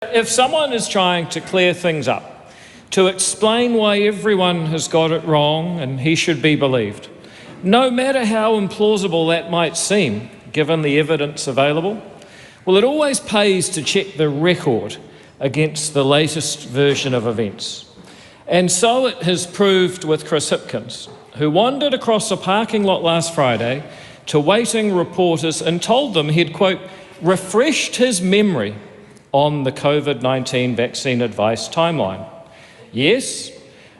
If someone is trying to clear things up, to explain why everyone has got it wrong and he should be believed, no matter how implausible that might seem, given the evidence available, well, it always pays to check the record against the latest version of events. And so it has proved with Chris Hipkins, who wandered across a parking lot last Friday to waiting reporters and told them he'd, quote, refreshed his memory on the COVID-19 vaccine advice timeline. Yes,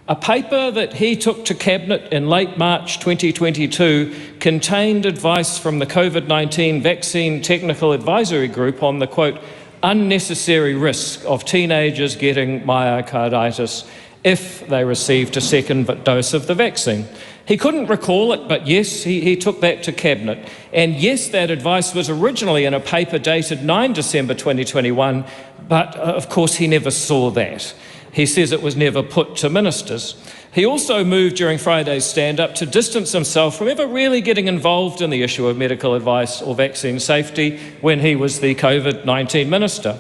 a paper that he took to Cabinet in late March 2022 contained advice from the COVID-19 Vaccine Technical Advisory Group on the, quote, unnecessary risk of teenagers getting myocarditis if they received a second dose of the vaccine. He couldn't recall it, but yes, he took that to Cabinet. And yes, that advice was originally in a paper dated 9 December 2021, but of course he never saw that. He says it was never put to ministers. He also moved during Friday's stand-up to distance himself from ever really getting involved in the issue of medical advice or vaccine safety when he was the COVID-19 minister.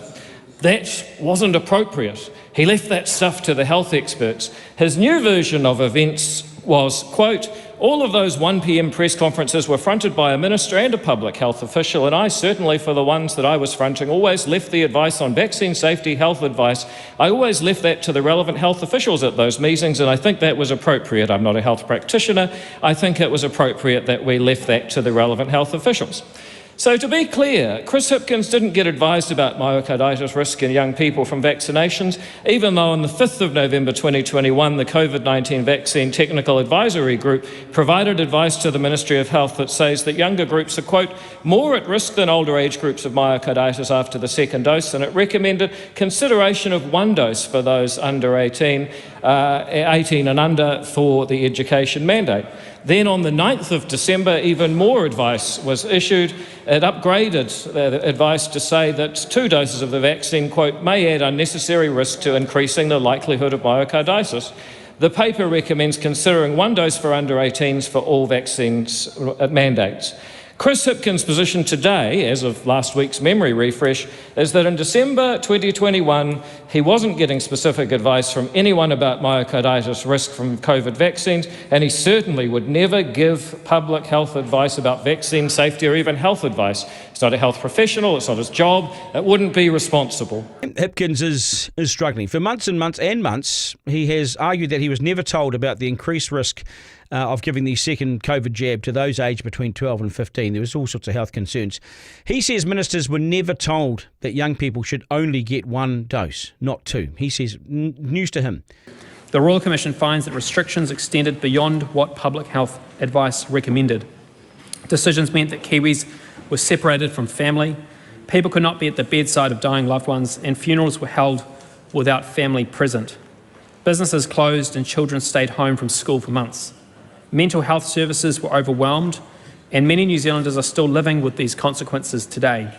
That wasn't appropriate. He left that stuff to the health experts. His new version of events was, quote, all of those 1 p.m. press conferences were fronted by a minister and a public health official, and I certainly, for the ones that I was fronting, always left the advice on vaccine safety, health advice. I always left that to the relevant health officials at those meetings, and I think that was appropriate. I'm not a health practitioner. I think it was appropriate that we left that to the relevant health officials. So to be clear, Chris Hipkins didn't get advised about myocarditis risk in young people from vaccinations, even though on the 5th of November 2021, the COVID-19 Vaccine Technical Advisory Group provided advice to the Ministry of Health that says that younger groups are, quote, more at risk than older age groups of myocarditis after the second dose, and it recommended consideration of 1 dose for those under 18 and under for the education mandate. Then on the 9th of December, even more advice was issued. It upgraded the advice to say that 2 doses of the vaccine, quote, may add unnecessary risk to increasing the likelihood of myocarditis. The paper recommends considering 1 dose for under 18s for all vaccines mandates. Chris Hipkins' position today, as of last week's memory refresh, is that in December 2021, he wasn't getting specific advice from anyone about myocarditis risk from COVID vaccines, and he certainly would never give public health advice about vaccine safety or even health advice. He's not a health professional, it's not his job, it wouldn't be responsible. Hipkins is struggling. For months and months and months, he has argued that he was never told about the increased risk of giving the second COVID jab to those aged between 12 and 15. There was all sorts of health concerns. He says ministers were never told that young people should only get 1 dose, not 2. He says, news to him. The Royal Commission finds that restrictions extended beyond what public health advice recommended. Decisions meant that Kiwis were separated from family, people could not be at the bedside of dying loved ones, and funerals were held without family present. Businesses closed and children stayed home from school for months. Mental health services were overwhelmed, and many New Zealanders are still living with these consequences today.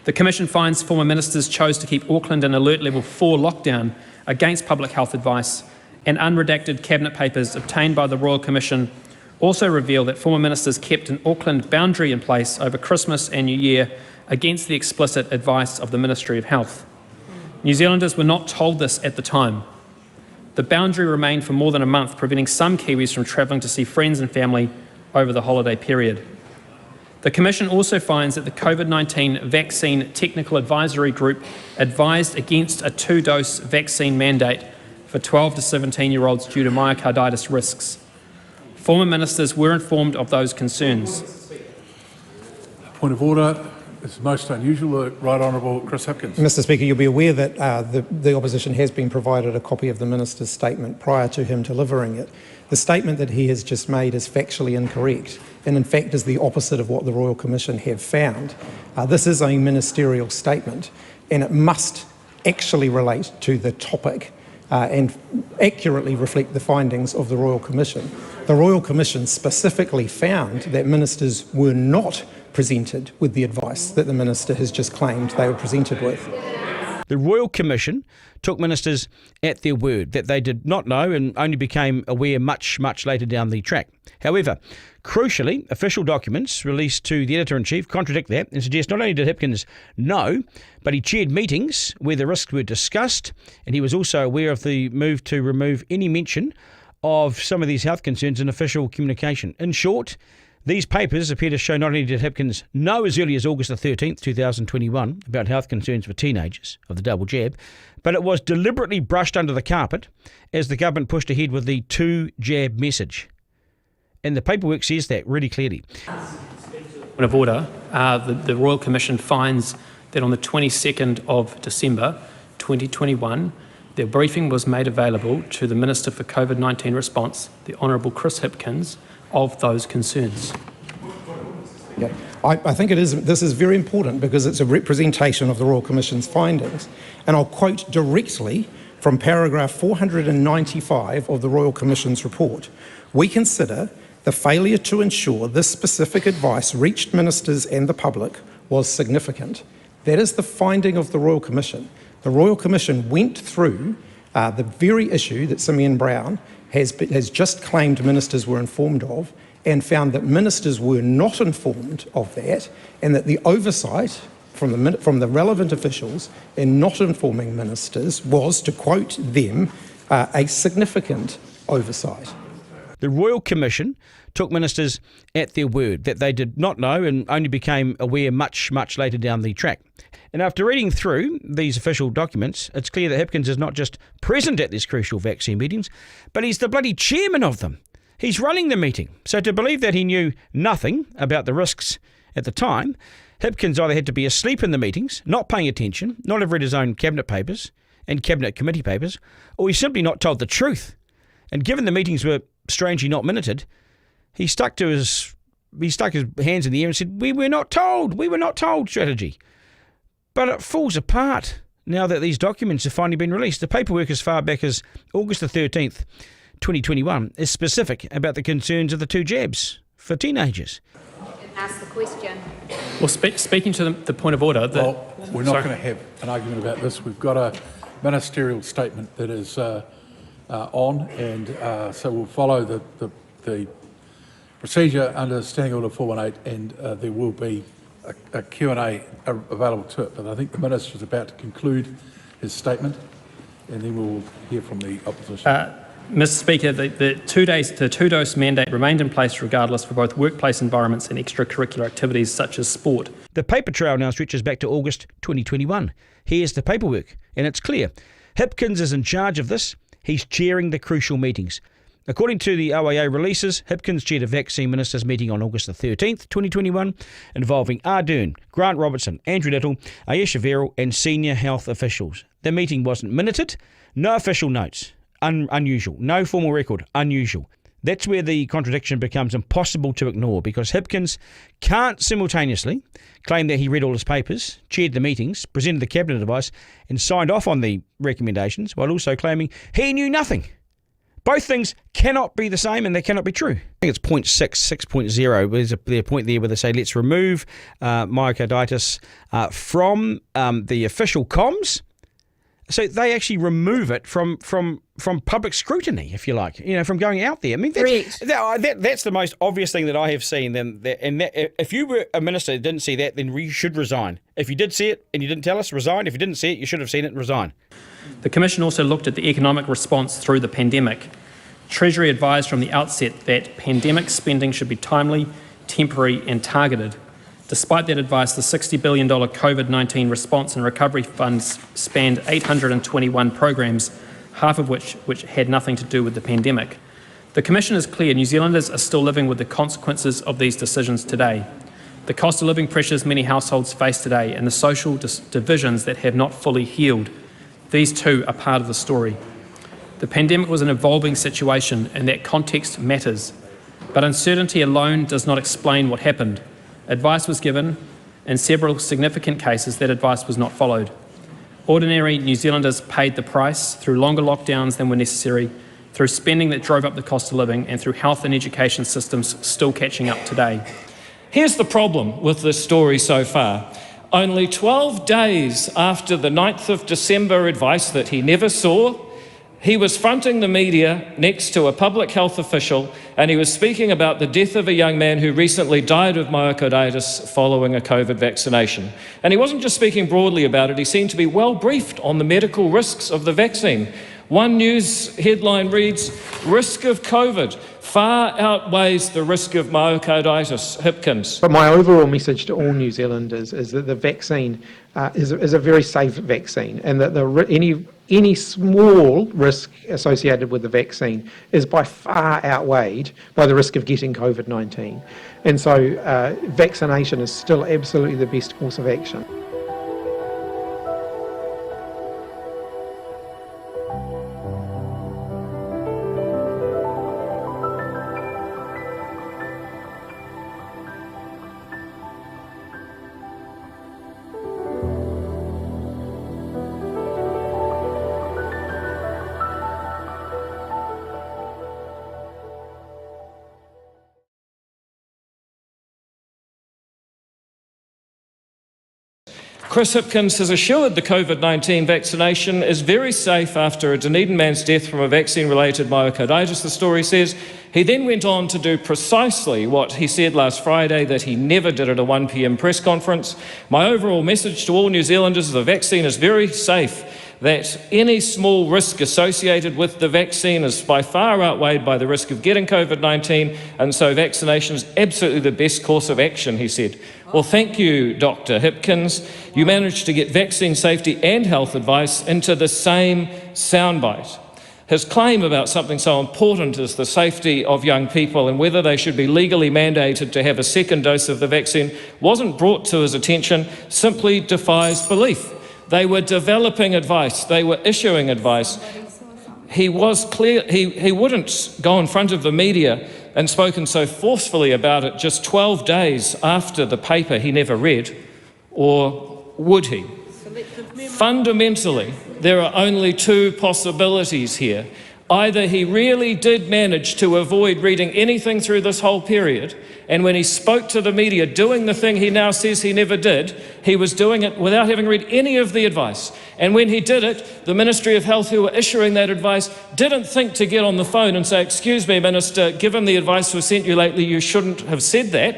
The Commission finds former ministers chose to keep Auckland in alert level 4 lockdown against public health advice, and unredacted cabinet papers obtained by the Royal Commission also reveal that former ministers kept an Auckland boundary in place over Christmas and New Year against the explicit advice of the Ministry of Health. New Zealanders were not told this at the time. The boundary remained for more than a month, preventing some Kiwis from travelling to see friends and family over the holiday period. The Commission also finds that the COVID-19 Vaccine Technical Advisory Group advised against a 2-dose vaccine mandate for 12 to 17-year-olds due to myocarditis risks. Former ministers were informed of those concerns. Point of order. It's most unusual. The Right Honourable Chris Hipkins. Mr Speaker, you'll be aware that the opposition has been provided a copy of the minister's statement prior to him delivering it. The statement that he has just made is factually incorrect and in fact is the opposite of what the Royal Commission have found. This is a ministerial statement and it must actually relate to the topic and accurately reflect the findings of the Royal Commission. The Royal Commission specifically found that ministers were not presented with the advice that the minister has just claimed they were presented with. The Royal Commission took ministers at their word that they did not know and only became aware much, much later down the track. However, crucially, official documents released to the Editor-in-Chief contradict that and suggest not only did Hipkins know, but he chaired meetings where the risks were discussed, and he was also aware of the move to remove any mention of some of these health concerns in official communication. In short, these papers appear to show not only did Hipkins know as early as August the 13th, 2021, about health concerns for teenagers of the double jab, but it was deliberately brushed under the carpet as the government pushed ahead with the two-jab message. And the paperwork says that really clearly. Point of order, the Royal Commission finds that on the 22nd of December 2021, their briefing was made available to the Minister for COVID-19 Response, the Honourable Chris Hipkins, of those concerns. Yeah. I think this is very important because it's a representation of the Royal Commission's findings. And I'll quote directly from paragraph 495 of the Royal Commission's report. We consider the failure to ensure this specific advice reached ministers and the public was significant. That is the finding of the Royal Commission. The Royal Commission went through the very issue that Simeon Brown has just claimed ministers were informed of, and found that ministers were not informed of that, and that the oversight from the relevant officials in not informing ministers was, to quote them, a significant oversight. The Royal Commission took ministers at their word that they did not know and only became aware much, much later down the track. And after reading through these official documents, it's clear that Hipkins is not just present at these crucial vaccine meetings, but he's the bloody chairman of them. He's running the meeting. So to believe that he knew nothing about the risks at the time, Hipkins either had to be asleep in the meetings, not paying attention, not have read his own cabinet papers and cabinet committee papers, or he's simply not told the truth. And given the meetings were strangely not minuted, he stuck his hands in the air and said, we were not told strategy. But it falls apart now that these documents have finally been released. The paperwork as far back as August the 13th, 2021 is specific about the concerns of the two jabs for teenagers. Ask the question. Well, speaking to the point of order... We're not going to have an argument about this. We've got a ministerial statement that is on, and so we'll follow the procedure under Standing Order 418, and there will be a Q&A available to it. But I think the Minister is about to conclude his statement, and then we'll hear from the opposition. Mr Speaker, the two-dose mandate remained in place regardless for both workplace environments and extracurricular activities such as sport. The paper trail now stretches back to August 2021. Here's the paperwork, and it's clear. Hipkins is in charge of this. He's chairing the crucial meetings. According to the OIA releases, Hipkins chaired a vaccine ministers meeting on August the 13th, 2021, involving Ardern, Grant Robertson, Andrew Little, Ayesha Verrill and senior health officials. The meeting wasn't minuted, no official notes. Unusual. No formal record. Unusual. That's where the contradiction becomes impossible to ignore, because Hipkins can't simultaneously claim that he read all his papers, chaired the meetings, presented the cabinet advice and signed off on the recommendations, while also claiming he knew nothing. Both things cannot be the same and they cannot be true. I think it's 6.0. There's a point there where they say let's remove myocarditis from the official comms. So they actually remove it from public scrutiny, if you like, from going out there. I mean, that's the most obvious thing that I have seen. If you were a minister that didn't see that, then you should resign. If you did see it and you didn't tell us, resign. If you didn't see it, you should have seen it and resign. The Commission also looked at the economic response through the pandemic. Treasury advised from the outset that pandemic spending should be timely, temporary and targeted. Despite that advice, the $60 billion COVID-19 response and recovery funds spanned 821 programs, half of which had nothing to do with the pandemic. The Commission is clear New Zealanders are still living with the consequences of these decisions today. The cost of living pressures many households face today and the social divisions that have not fully healed. These too are part of the story. The pandemic was an evolving situation and that context matters, but uncertainty alone does not explain what happened. Advice was given. In several significant cases, that advice was not followed. Ordinary New Zealanders paid the price through longer lockdowns than were necessary, through spending that drove up the cost of living, and through health and education systems still catching up today. Here's the problem with this story so far. Only 12 days after the 9th of December advice that he never saw, he was fronting the media next to a public health official, and he was speaking about the death of a young man who recently died of myocarditis following a COVID vaccination. And he wasn't just speaking broadly about it, he seemed to be well briefed on the medical risks of the vaccine. One news headline reads, "Risk of COVID far outweighs the risk of myocarditis." Hipkins. But my overall message to all New Zealanders is that the vaccine is a very safe vaccine, and that any small risk associated with the vaccine is by far outweighed by the risk of getting COVID-19. And so vaccination is still absolutely the best course of action. Chris Hipkins has assured the COVID-19 vaccination is very safe after a Dunedin man's death from a vaccine-related myocarditis, the story says. He then went on to do precisely what he said last Friday that he never did at a 1 p.m. press conference. My overall message to all New Zealanders is the vaccine is very safe, that any small risk associated with the vaccine is by far outweighed by the risk of getting COVID-19, and so vaccination is absolutely the best course of action, he said. Well, thank you, Dr. Hipkins. You managed to get vaccine safety and health advice into the same soundbite. His claim about something so important as the safety of young people and whether they should be legally mandated to have a second dose of the vaccine wasn't brought to his attention, simply defies belief. They were developing advice, they were issuing advice. He was clear, he wouldn't go in front of the media and spoken so forcefully about it just 12 days after the paper he never read, or would he? Fundamentally, there are only two possibilities here. Either he really did manage to avoid reading anything through this whole period, and when he spoke to the media doing the thing he now says he never did, he was doing it without having read any of the advice. And when he did it, the Ministry of Health, who were issuing that advice, didn't think to get on the phone and say, "Excuse me, Minister, given the advice was sent you lately, you shouldn't have said that."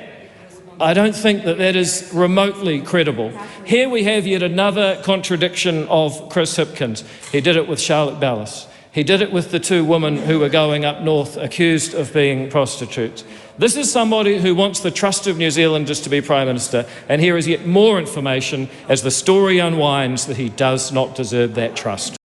I don't think that that is remotely credible. Here we have yet another contradiction of Chris Hipkins. He did it with Charlotte Ballas. He did it with the two women who were going up north accused of being prostitutes. This is somebody who wants the trust of New Zealanders to be Prime Minister, and here is yet more information as the story unwinds that he does not deserve that trust.